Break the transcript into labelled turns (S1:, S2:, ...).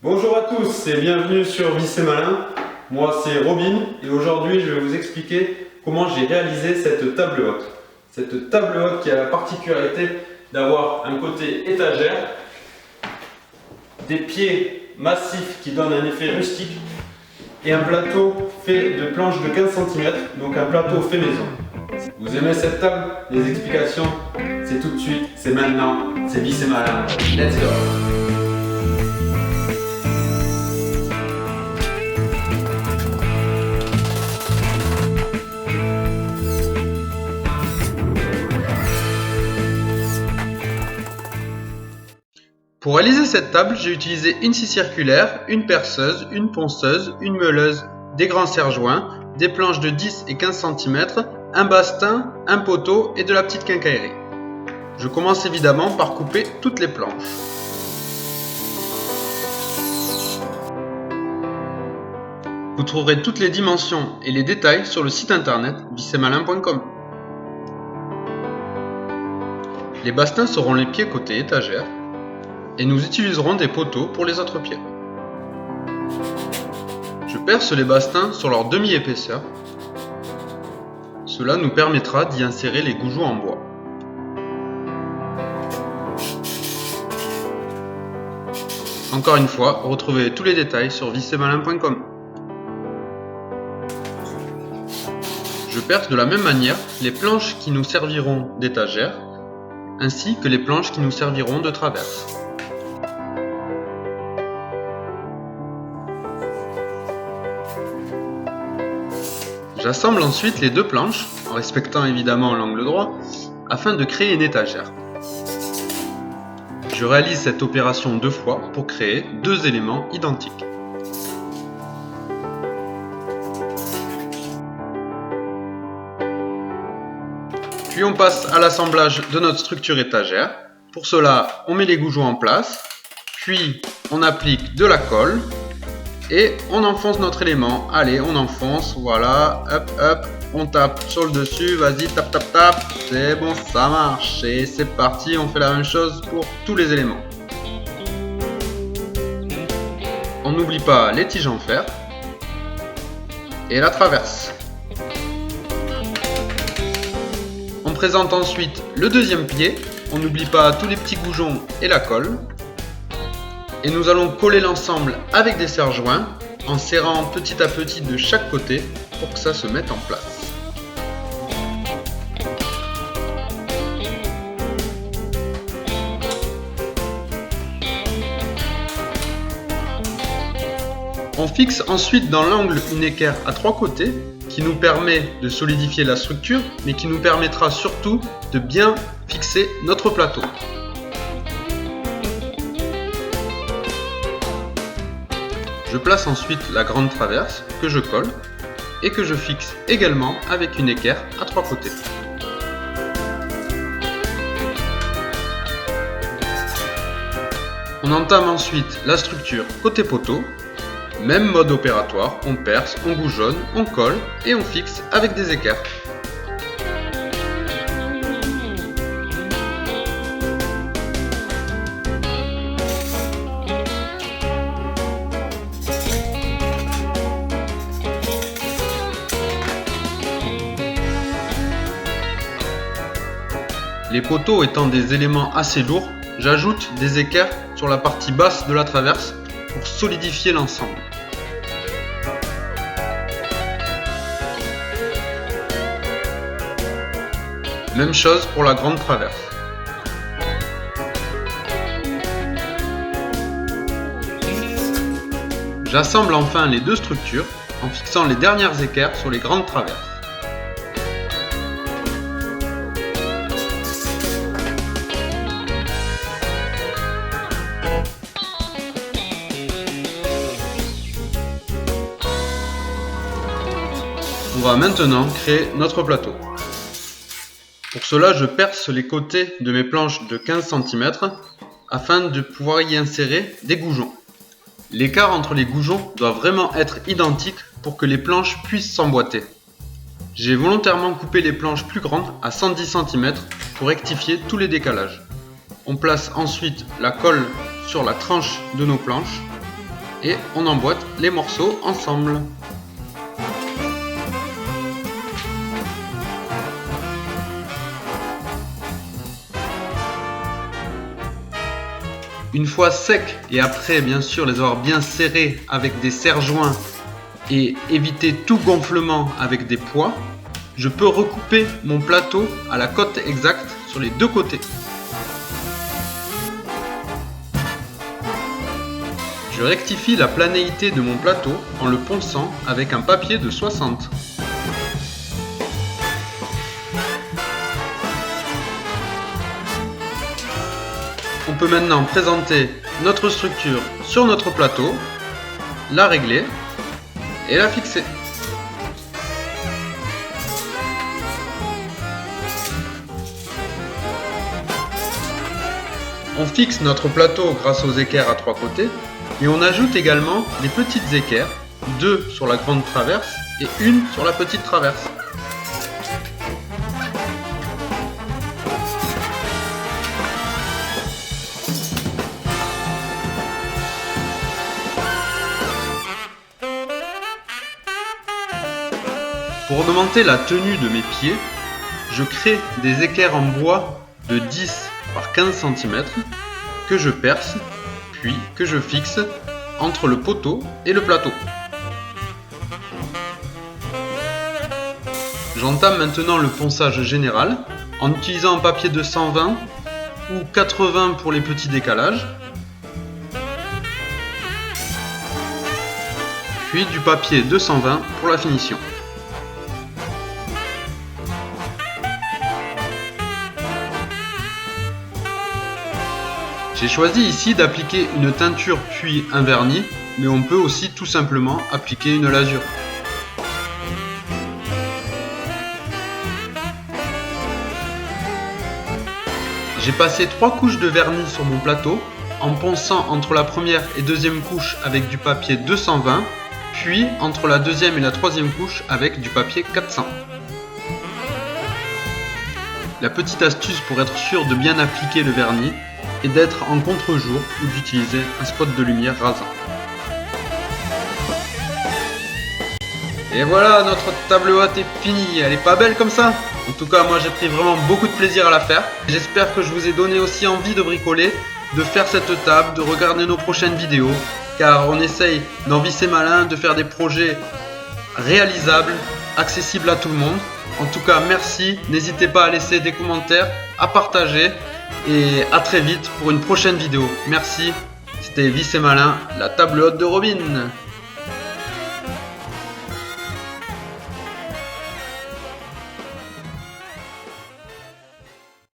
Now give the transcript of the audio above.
S1: Bonjour à tous et bienvenue sur Vie c'est malin. Moi c'est Robin et aujourd'hui je vais vous expliquer comment j'ai réalisé cette table haute. Cette table haute qui a la particularité d'avoir un côté étagère, des pieds massifs qui donnent un effet rustique et un plateau fait de planches de 15 cm, donc un plateau fait maison. Vous aimez cette table? Les explications, c'est tout de suite, c'est maintenant, c'est Vie c'est malin. Let's go! Pour réaliser cette table, j'ai utilisé une scie circulaire, une perceuse, une ponceuse, une meuleuse, des grands serre-joints, des planches de 10 et 15 cm, un bastin, un poteau et de la petite quincaillerie. Je commence évidemment par couper toutes les planches. Vous trouverez toutes les dimensions et les détails sur le site internet vicesmalin.com. Les bastins seront les pieds côté étagère. Et nous utiliserons des poteaux pour les autres pieds. Je perce les bastins sur leur demi-épaisseur. Cela nous permettra d'y insérer les goujots en bois. Encore une fois, retrouvez tous les détails sur vicesmalin.com. Je perce de la même manière les planches qui nous serviront d'étagère, ainsi que les planches qui nous serviront de traverse. J'assemble ensuite les deux planches, en respectant évidemment l'angle droit, afin de créer une étagère. Je réalise cette opération deux fois pour créer deux éléments identiques. Puis on passe à l'assemblage de notre structure étagère. Pour cela, on met les goujots en place, puis on applique de la colle. Et on enfonce notre élément. Allez, on enfonce, voilà, hop, hop, on tape sur le dessus, vas-y, tape, tape, tape, c'est bon, ça marche. Et c'est parti, on fait la même chose pour tous les éléments. On n'oublie pas les tiges en fer et la traverse. On présente ensuite le deuxième pied, on n'oublie pas tous les petits goujons et la colle. Et nous allons coller l'ensemble avec des serre-joints en serrant petit à petit de chaque côté pour que ça se mette en place. On fixe ensuite dans l'angle une équerre à trois côtés qui nous permet de solidifier la structure mais qui nous permettra surtout de bien fixer notre plateau. Je place ensuite la grande traverse que je colle et que je fixe également avec une équerre à trois côtés. On entame ensuite la structure côté poteau. Même mode opératoire, on perce, on goujonne, on colle et on fixe avec des équerres. Les poteaux étant des éléments assez lourds, j'ajoute des équerres sur la partie basse de la traverse pour solidifier l'ensemble. Même chose pour la grande traverse. J'assemble enfin les deux structures en fixant les dernières équerres sur les grandes traverses. On va maintenant créer notre plateau. Pour cela, je perce les côtés de mes planches de 15 cm afin de pouvoir y insérer des goujons. L'écart entre les goujons doit vraiment être identique pour que les planches puissent s'emboîter. J'ai volontairement coupé les planches plus grandes à 110 cm pour rectifier tous les décalages. On place ensuite la colle sur la tranche de nos planches et on emboîte les morceaux ensemble. Une fois secs et après bien sûr les avoir bien serrés avec des serre-joints et éviter tout gonflement avec des poids, je peux recouper mon plateau à la cote exacte sur les deux côtés. Je rectifie la planéité de mon plateau en le ponçant avec un papier de 60. On peut maintenant présenter notre structure sur notre plateau, la régler et la fixer. On fixe notre plateau grâce aux équerres à trois côtés et on ajoute également des petites équerres, 2 sur la grande traverse et 1 sur la petite traverse. Pour augmenter la tenue de mes pieds, je crée des équerres en bois de 10 par 15 cm que je perce, puis que je fixe entre le poteau et le plateau. J'entame maintenant le ponçage général en utilisant un papier de 120 ou 80 pour les petits décalages, puis du papier 220 pour la finition. J'ai choisi ici d'appliquer une teinture puis un vernis, mais on peut aussi tout simplement appliquer une lasure. J'ai passé 3 couches de vernis sur mon plateau, en ponçant entre la première et deuxième couche avec du papier 220, puis entre la deuxième et la troisième couche avec du papier 400. La petite astuce pour être sûr de bien appliquer le vernis est d'être en contre-jour ou d'utiliser un spot de lumière rasant. Et voilà, notre table haute est finie. Elle est pas belle comme ça? En tout cas, moi j'ai pris vraiment beaucoup de plaisir à la faire. J'espère que je vous ai donné aussi envie de bricoler, de faire cette table, de regarder nos prochaines vidéos, car on essaye dans Vice et Malin de faire des projets réalisables, accessibles à tout le monde. En tout cas, merci. N'hésitez pas à laisser des commentaires, à partager. Et à très vite pour une prochaine vidéo. Merci, c'était Vice et Malin, la table haute de Robin.